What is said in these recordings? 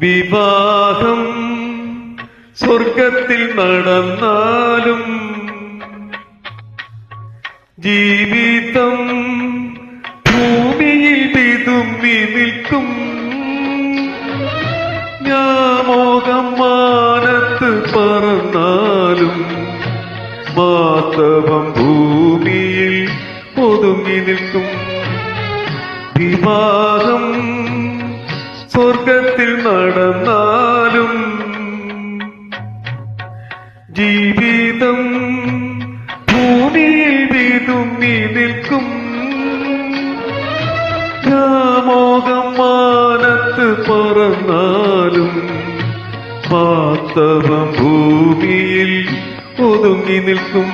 വിവാഹം സ്വർഗത്തിൽ നടന്നാലും ജീവിതം ഭൂമിയിൽ വിതുമ്പി നിൽക്കും. വ്യാമോഹം മാനത്ത് പറന്നാലും വാസ്തവം ഭൂമിയിൽ ഒതുങ്ങി നിൽക്കും. വിവാഹം സ്വർഗത്തിൽ നടന്നാലും ജീവിതം ഭൂമിയിൽ വിതുമ്പി നിൽക്കും. വ്യാമോഹം മാനത്ത് പറന്നാലും വാസ്തവം ഭൂമിയിൽ ഒതുങ്ങി നിൽക്കും.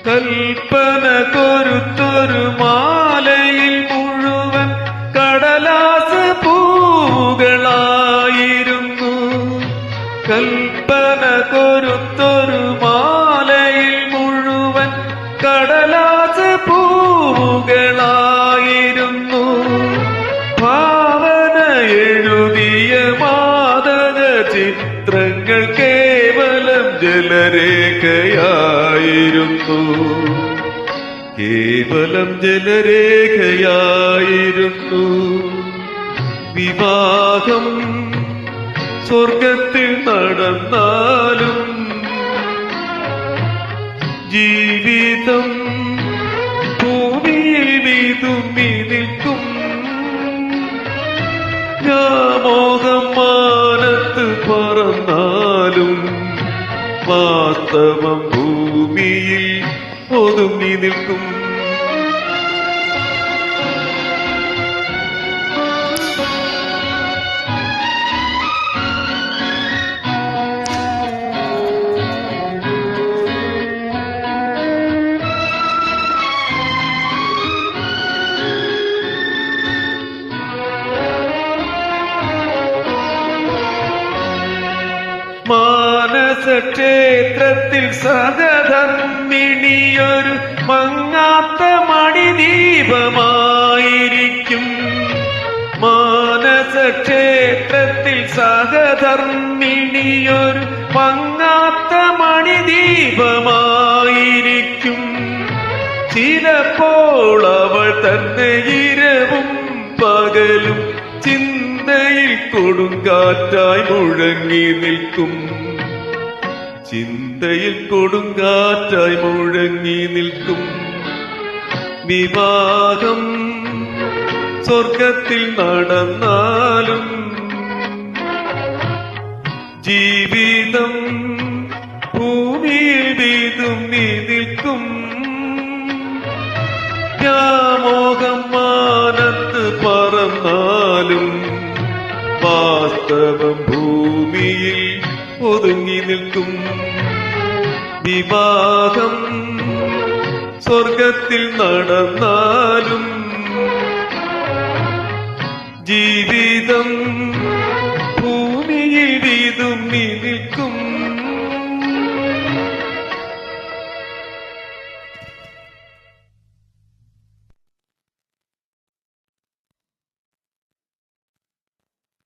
കൽപ്പന കൊരുത്തൊരു മാലയിൽ മുഴുവൻ കടലാസ് പൂവുകളായിരുന്നു. കൽപ്പന കൊരുത്തൊരു മാലയിൽ മുഴുവൻ കടലാസ് പൂവുകളായിരുന്നു. ഭാവന എഴുതിയ മാദക ചിത്രങ്ങൾ കേവലം ജലരേഖയായിരുന്നു. കേവലം ജലരേഖയായിരുന്നു. വിവാഹം സ്വർഗത്തിൽ നടന്നാലും ജീവിതം ഭൂമിയിൽ വിതുമ്പി നിൽക്കും. വ്യാമോഹം മാനത്ത് പറന്നാലും വാസ്തവം ഭൂമിയിൽ ഒതുങ്ങി നിൽക്കും. മാനസക്ഷേത്രത്തിൽ സഹധർമ്മിണിയൊരു മങ്ങാത്ത മണിദീപമായിരിക്കും. മാനസക്ഷേത്രത്തിൽ സഹധർമ്മിണിയൊരു മങ്ങാത്ത മണിദീപമായിരിക്കും. ചിലപ്പോൾ അവൾ തന്നെ ഇരവും പകലും ചിന്തയിൽ കൊടുങ്കാറ്റായി മുഴങ്ങി നിൽക്കും. ചിന്തയിൽ കൊടുങ്കാറ്റായി മുഴങ്ങി നിൽക്കും. വിവാഹം സ്വർഗത്തിൽ നടന്നാലും ജീവിതം ഭൂമിയിൽ വിതുമ്പി നിൽക്കും. വ്യാമോഹം മാനത്ത് പറന്നാലും വാസ്തവം ഭൂമിയിൽ ഒതുങ്ങി നിൽക്കും. വിവാഹം സ്വർഗത്തിൽ നടന്നാലും